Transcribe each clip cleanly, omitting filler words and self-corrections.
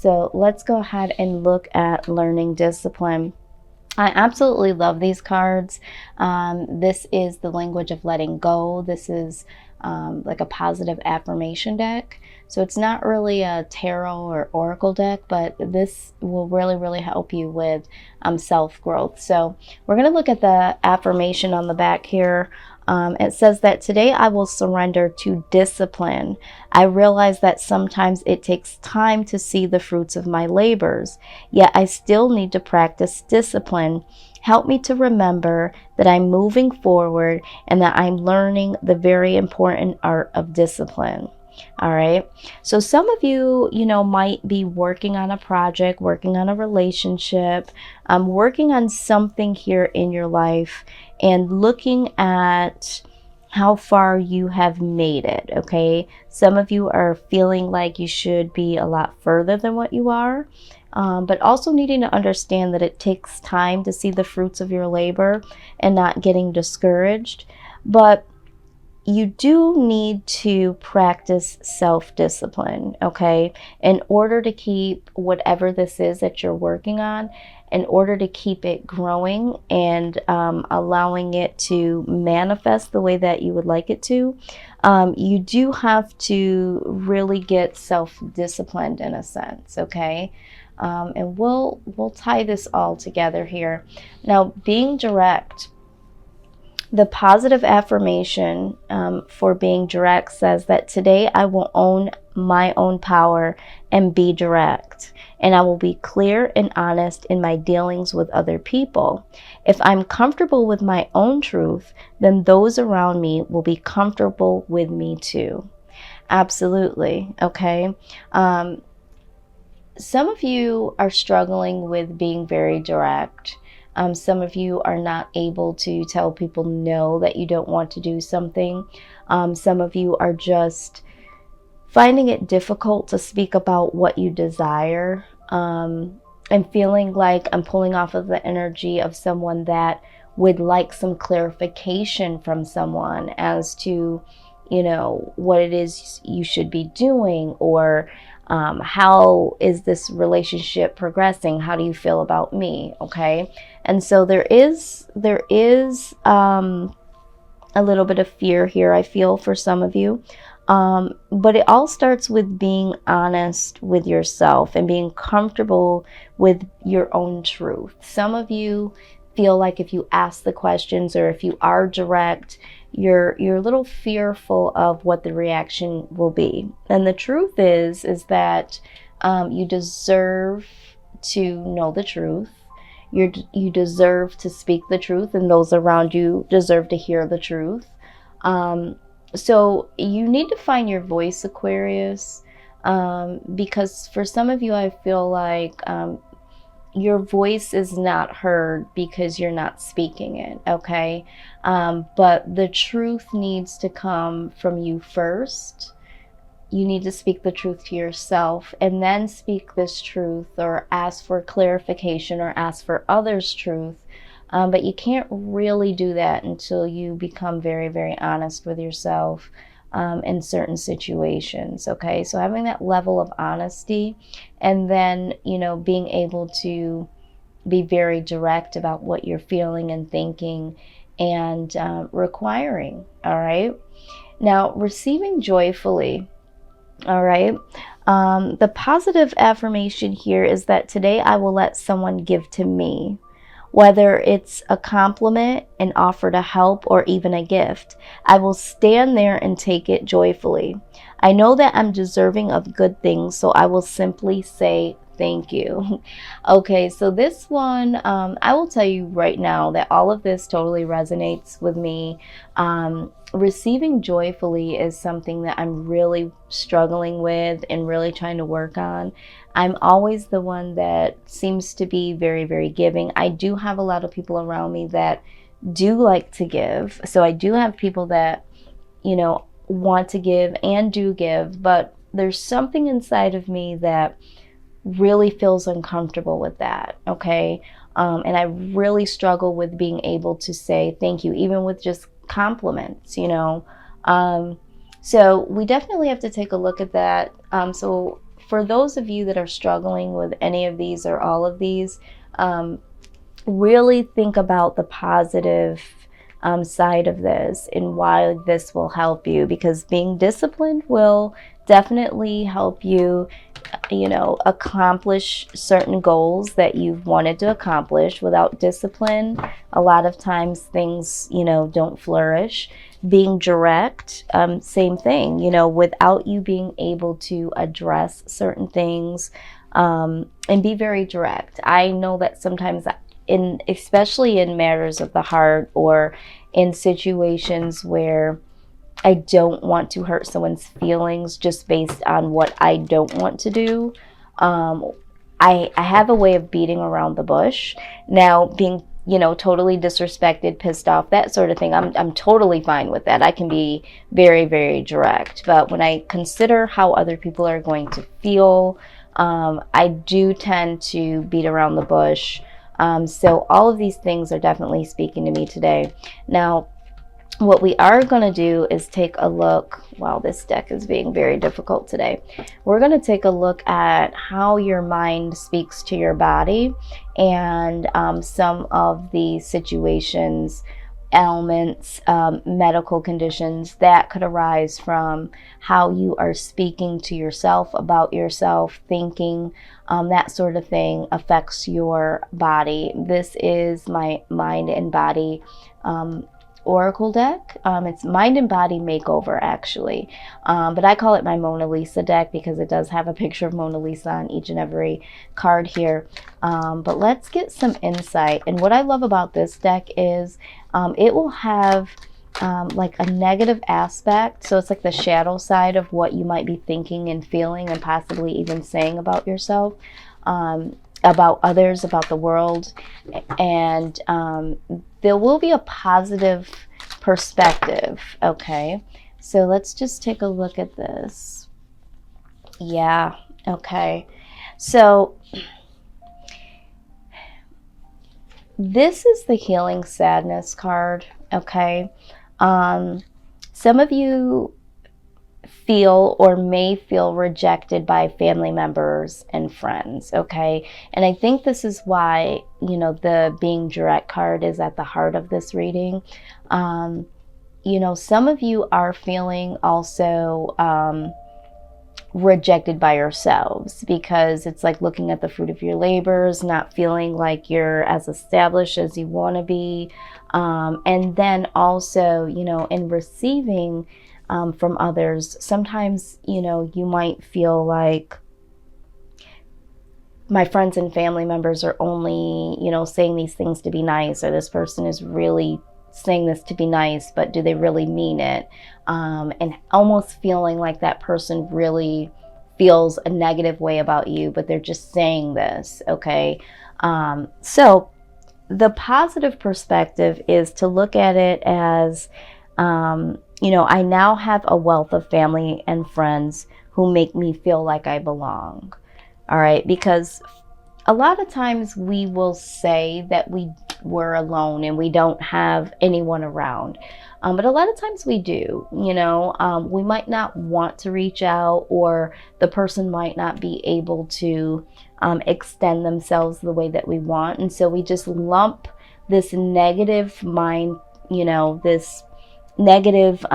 So let's go ahead and look at learning discipline. I absolutely love these cards. This is the language of letting go. This is like a positive affirmation deck. So it's not really a tarot or oracle deck, but this will really help you with self-growth. So we're going to look at the affirmation on the back here. It says that today I will surrender to discipline. I realize that sometimes it takes time to see the fruits of my labors, yet I still need to practice discipline. Help me to remember that I'm moving forward and that I'm learning the very important art of discipline. All right. So some of you, might be working on a project, working on a relationship, working on something here in your life and looking at how far you have made it. Okay. Some of you are feeling like you should be a lot further than what you are. But also needing to understand that it takes time to see the fruits of your labor and not getting discouraged. But you do need to practice self-discipline, okay? In order to keep whatever this is that you're working on, in order to keep it growing and allowing it to manifest the way that you would like it to, you do have to really get self-disciplined in a sense, okay? And we'll tie this all together here. Now, being direct. The positive affirmation for being direct says that today I will own my own power and be direct. And I will be clear and honest in my dealings with other people. If I'm comfortable with my own truth, then those around me will be comfortable with me too. Absolutely. Okay. Some of you are struggling with being very direct. Some of you are not able to tell people no, that you don't want to do something. Some of you are just finding it difficult to speak about what you desire, and feeling like I'm pulling off of the energy of someone that would like some clarification from someone as to, what it is you should be doing, or how is this relationship progressing? How do you feel about me? Okay. And so there is a little bit of fear here, I feel, for some of you. But it all starts with being honest with yourself and being comfortable with your own truth. Some of you feel like if you ask the questions or if you are direct, you're a little fearful of what the reaction will be. And the truth is that you deserve to know the truth. You deserve to speak the truth, and those around you deserve to hear the truth. So you need to find your voice, Aquarius, because for some of you, I feel like your voice is not heard because you're not speaking it, okay? But the truth needs to come from you first. You need to speak the truth to yourself and then speak this truth or ask for clarification or ask for others' truth. But you can't really do that until you become very honest with yourself in certain situations, okay? So having that level of honesty and then, being able to be very direct about what you're feeling and thinking and requiring, all right? Now, receiving joyfully. All right. The positive affirmation here is that today I will let someone give to me, whether it's a compliment, an offer to help, or even a gift. I will stand there and take it joyfully. I know that I'm deserving of good things, so I will simply say thank you. Okay, so this one, I will tell you right now that all of this totally resonates with me. Receiving joyfully is something that I'm really struggling with and really trying to work on. I'm always the one that seems to be very giving. I do have a lot of people around me that do like to give. So I do have people that, want to give and do give, but there's something inside of me that really feels uncomfortable with that, okay? And I really struggle with being able to say thank you, even with just compliments, So we definitely have to take a look at that. So for those of you that are struggling with any of these or all of these, really think about the positive side of this and why this will help you, because being disciplined will definitely help you, accomplish certain goals that you've wanted to accomplish. Without discipline, a lot of times things, don't flourish. Being direct, same thing, without you being able to address certain things, and be very direct. I know that sometimes especially in matters of the heart, or in situations where I don't want to hurt someone's feelings just based on what I don't want to do. I have a way of beating around the bush. Now, being, totally disrespected, pissed off, that sort of thing, I'm totally fine with that. I can be very, very direct. But when I consider how other people are going to feel, I do tend to beat around the bush. So all of these things are definitely speaking to me today. Now, what we are going to do is take a look. Wow, this deck is being very difficult today. We're going to take a look at how your mind speaks to your body, and some of the situations, ailments, medical conditions that could arise from how you are speaking to yourself, about yourself, thinking, that sort of thing affects your body. This is my mind and body oracle deck. It's mind and body makeover, actually, but I call it my Mona Lisa deck because it does have a picture of Mona Lisa on each and every card here. But let's get some insight. And what I love about this deck is it will have like a negative aspect, so it's like the shadow side of what you might be thinking and feeling and possibly even saying about yourself, about others, about the world. And there will be a positive perspective. Okay, so let's just take a look at this. Yeah, okay. So this is the healing sadness card. Okay, some of you feel or may feel rejected by family members and friends. Okay, and I think this is why, the being direct card is at the heart of this reading. Some of you are feeling also rejected by yourselves, because it's like looking at the fruit of your labors, not feeling like you're as established as you want to be, and then also, in receiving from others, sometimes, you might feel like my friends and family members are only, saying these things to be nice, or this person is really saying this to be nice, but do they really mean it? And almost feeling like that person really feels a negative way about you, but they're just saying this. Okay, so the positive perspective is to look at it as, I now have a wealth of family and friends who make me feel like I belong. All right, because a lot of times we will say that we're alone and we don't have anyone around. But a lot of times we do, we might not want to reach out, or the person might not be able to extend themselves the way that we want. And so we just lump this negative mind, this negative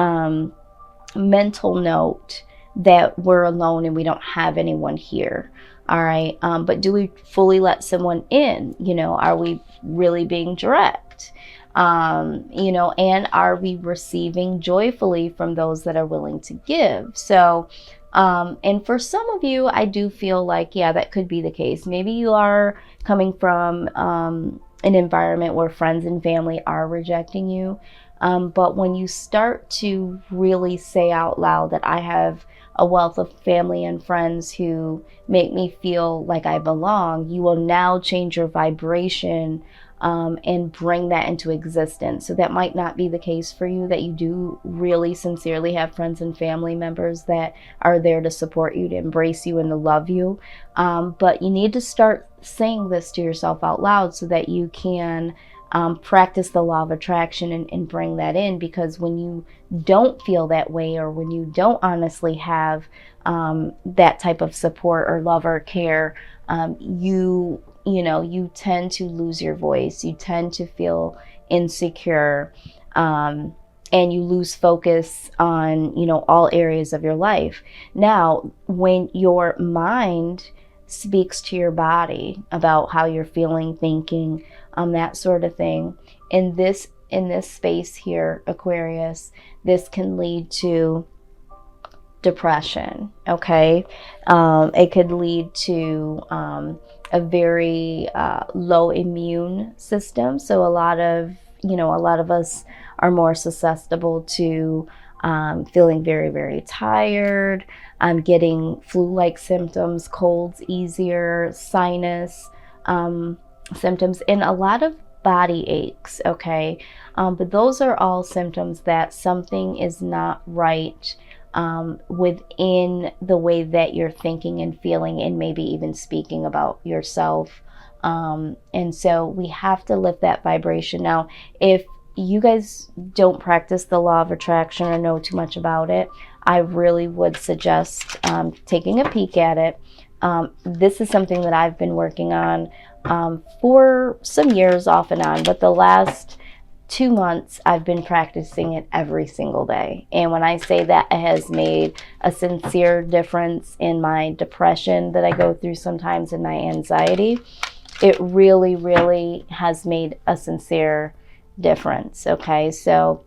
mental note that we're alone and we don't have anyone here. All right, but do we fully let someone in? Are we really being direct? And are we receiving joyfully from those that are willing to give? So, and for some of you, I do feel like, yeah, that could be the case. Maybe you are coming from an environment where friends and family are rejecting you. But when you start to really say out loud that I have a wealth of family and friends who make me feel like I belong, you will now change your vibration and bring that into existence. So that might not be the case for you, that you do really sincerely have friends and family members that are there to support you, to embrace you, and to love you. But you need to start saying this to yourself out loud so that you can practice the law of attraction and bring that in, because when you don't feel that way, or when you don't honestly have that type of support or love or care, you tend to lose your voice. You tend to feel insecure, and you lose focus on, all areas of your life. Now, when your mind speaks to your body about how you're feeling, thinking, that sort of thing, in this space here, Aquarius, this can lead to depression. Okay, it could lead to a very low immune system. So a lot of us are more susceptible to feeling very, very tired, getting flu-like symptoms, colds easier, sinus symptoms, and a lot of body aches. Okay, but those are all symptoms that something is not right within the way that you're thinking and feeling, and maybe even speaking about yourself. And so we have to lift that vibration. Now, if you guys don't practice the law of attraction or know too much about it, I really would suggest taking a peek at it. This is something that I've been working on for some years off and on, but the last 2 months I've been practicing it every single day. And when I say that, it has made a sincere difference in my depression that I go through sometimes, in my anxiety. It really, really has made a sincere difference. Okay, so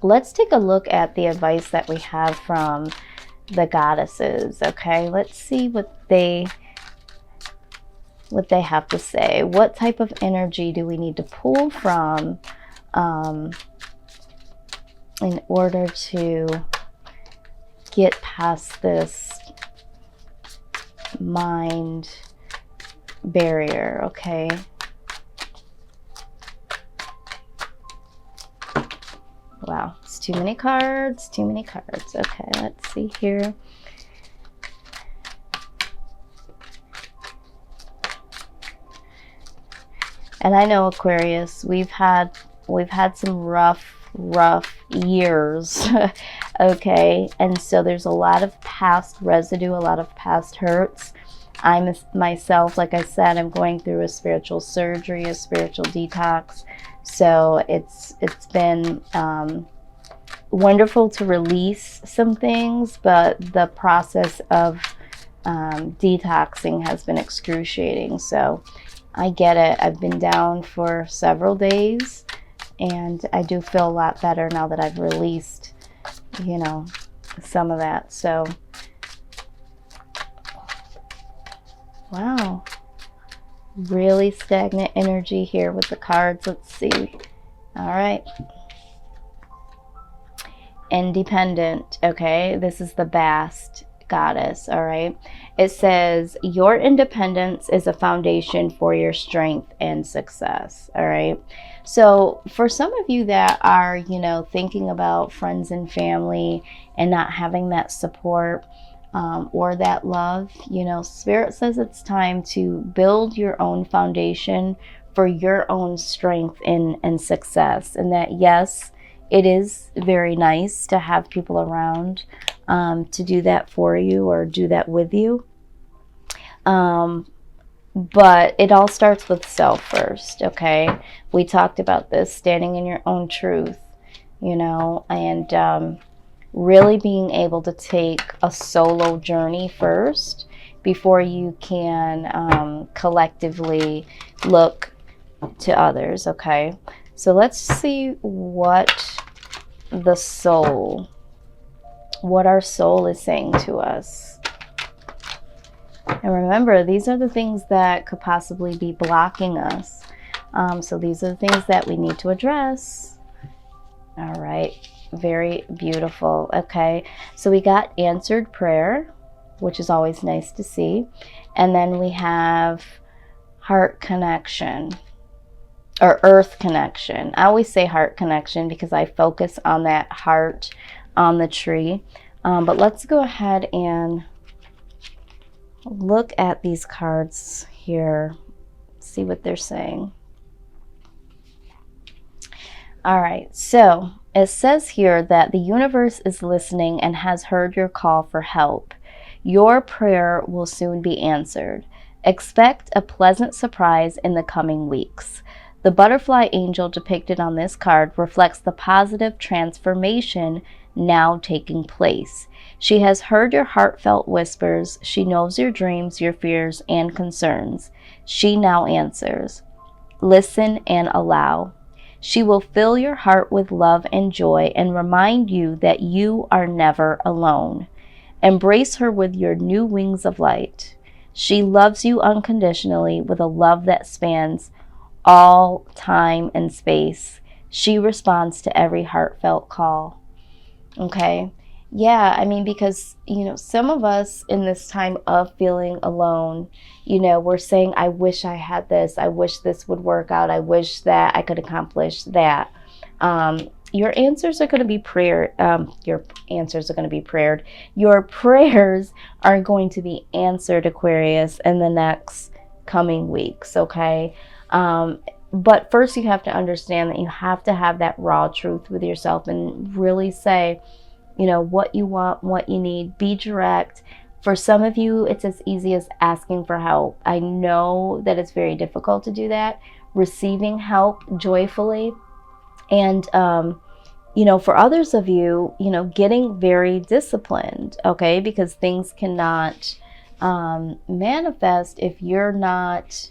let's take a look at the advice that we have from the goddesses. Okay, let's see what they have to say. What type of energy do we need to pull from in order to get past this mind barrier? Okay, wow, it's too many cards. Okay, let's see here. And I know, Aquarius, we've had some rough years. Okay, and so there's a lot of past residue, a lot of past hurts. I myself, like I said, I'm going through a spiritual surgery, a spiritual detox. So it's been wonderful to release some things, but the process of detoxing has been excruciating. So I get it. I've been down for several days, and I do feel a lot better now that I've released, some of that. So, wow. Really stagnant energy here with the cards. Let's see. All right. Independent. Okay, this is the Bast goddess. All right, it says your independence is a foundation for your strength and success. All right, so for some of you that are thinking about friends and family and not having that support or that love, Spirit says it's time to build your own foundation for your own strength and success. And that, yes, it is very nice to have people around to do that for you or do that with you. But it all starts with self first, okay? We talked about this, standing in your own truth, and really being able to take a solo journey first before you can collectively look to others, okay? So let's see what our soul is saying to us. And remember, these are the things that could possibly be blocking us. So these are the things that we need to address. All right, very beautiful. Okay, so we got answered prayer, which is always nice to see. And then we have heart connection. Or earth connection. I always say heart connection because I focus on that heart on the tree. But let's go ahead and look at these cards here, see what they're saying. All right, so it says here that the universe is listening and has heard your call for help. Your prayer will soon be answered. Expect a pleasant surprise in the coming weeks. The butterfly angel depicted on this card reflects the positive transformation now taking place. She has heard your heartfelt whispers. She knows your dreams, your fears, and concerns. She now answers. Listen and allow. She will fill your heart with love and joy and remind you that you are never alone. Embrace her with your new wings of light. She loves you unconditionally with a love that spans all time and space. She responds to every heartfelt call. Okay. Yeah, I mean, because, some of us in this time of feeling alone, we're saying, I wish I had this. I wish this would work out. I wish that I could accomplish that. Your answers are going to be prayer. Your answers are going to be prayed. Your prayers are going to be answered, Aquarius, in the next coming weeks. Okay. But first you have to understand that you have to have that raw truth with yourself and really say, what you want, what you need. Be direct. For some of you, it's as easy as asking for help. I know that it's very difficult to do that. Receiving help joyfully. And, for others of you, getting very disciplined, okay? Because things cannot manifest if you're not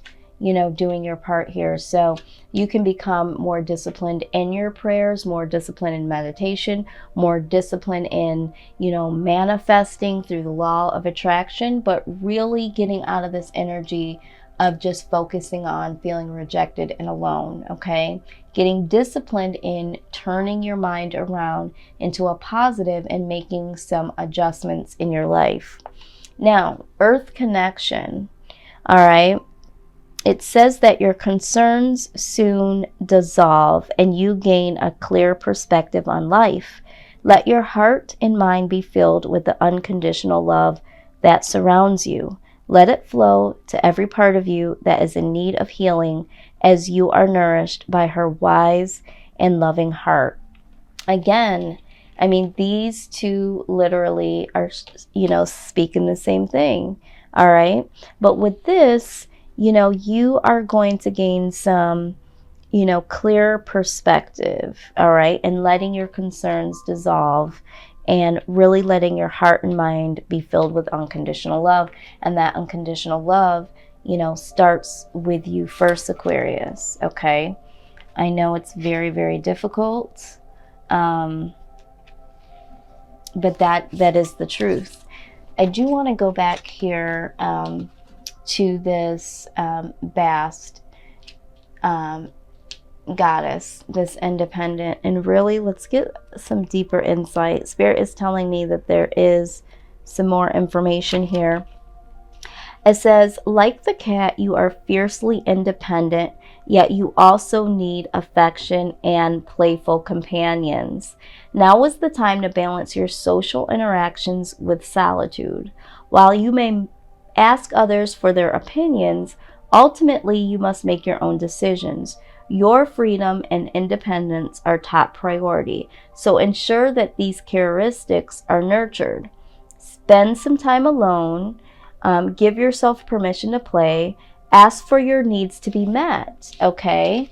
doing your part here. So you can become more disciplined in your prayers, more disciplined in meditation, more disciplined in, manifesting through the law of attraction, but really getting out of this energy of just focusing on feeling rejected and alone, okay? Getting disciplined in turning your mind around into a positive and making some adjustments in your life. Now, Earth connection, all right? It says that your concerns soon dissolve and you gain a clear perspective on life. Let your heart and mind be filled with the unconditional love that surrounds you. Let it flow to every part of you that is in need of healing as you are nourished by her wise and loving heart. Again, I mean, these two literally are, speaking the same thing. All right. But with this, you are going to gain some, clear perspective, all right, and letting your concerns dissolve and really letting your heart and mind be filled with unconditional love. And that unconditional love, starts with you first, Aquarius, okay? I know it's very, very difficult, but that is the truth. I do want to go back here to this Bast goddess, this independent, and really let's get some deeper insight. Spirit is telling me that there is some more information here. It says, like the cat, you are fiercely independent, yet you also need affection and playful companions. Now is the time to balance your social interactions with solitude. While you may ask others for their opinions, ultimately you must make your own decisions. Your freedom and independence are top priority, so ensure that these characteristics are nurtured. Spend some time alone. Give yourself permission to play. Ask for your needs to be met, okay?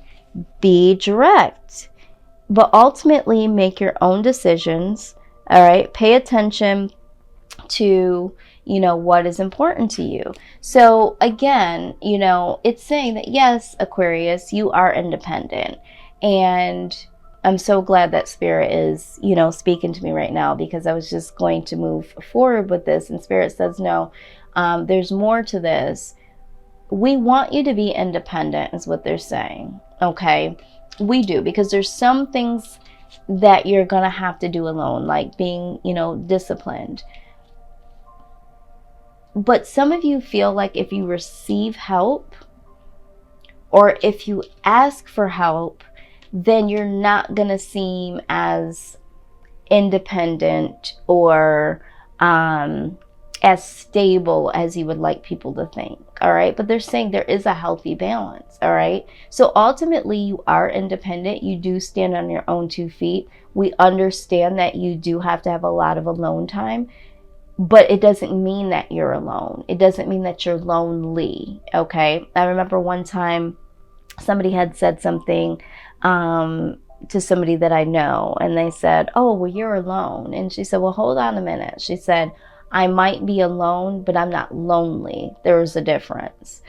Be direct, but ultimately make your own decisions, all right? Pay attention to, what is important to you. So again, it's saying that yes, Aquarius, you are independent. And I'm so glad that Spirit is, speaking to me right now, because I was just going to move forward with this. And Spirit says, no, there's more to this. We want you to be independent is what they're saying. Okay. We do, because there's some things that you're going to have to do alone, like being, disciplined. But some of you feel like if you receive help or if you ask for help, then you're not going to seem as independent or as stable as you would like people to think. look, all right? But they're saying there is a healthy balance, all right? So ultimately, you are independent. You do stand on your own 2 feet. We understand that you do have to have a lot of alone time, but it doesn't mean that you're alone. It doesn't mean that you're lonely, okay? I remember one time somebody had said something to somebody that I know, and they said, "Oh, well, you're alone." And she said, "Well, hold on a minute." She said, "I might be alone, but I'm not lonely. There is a difference."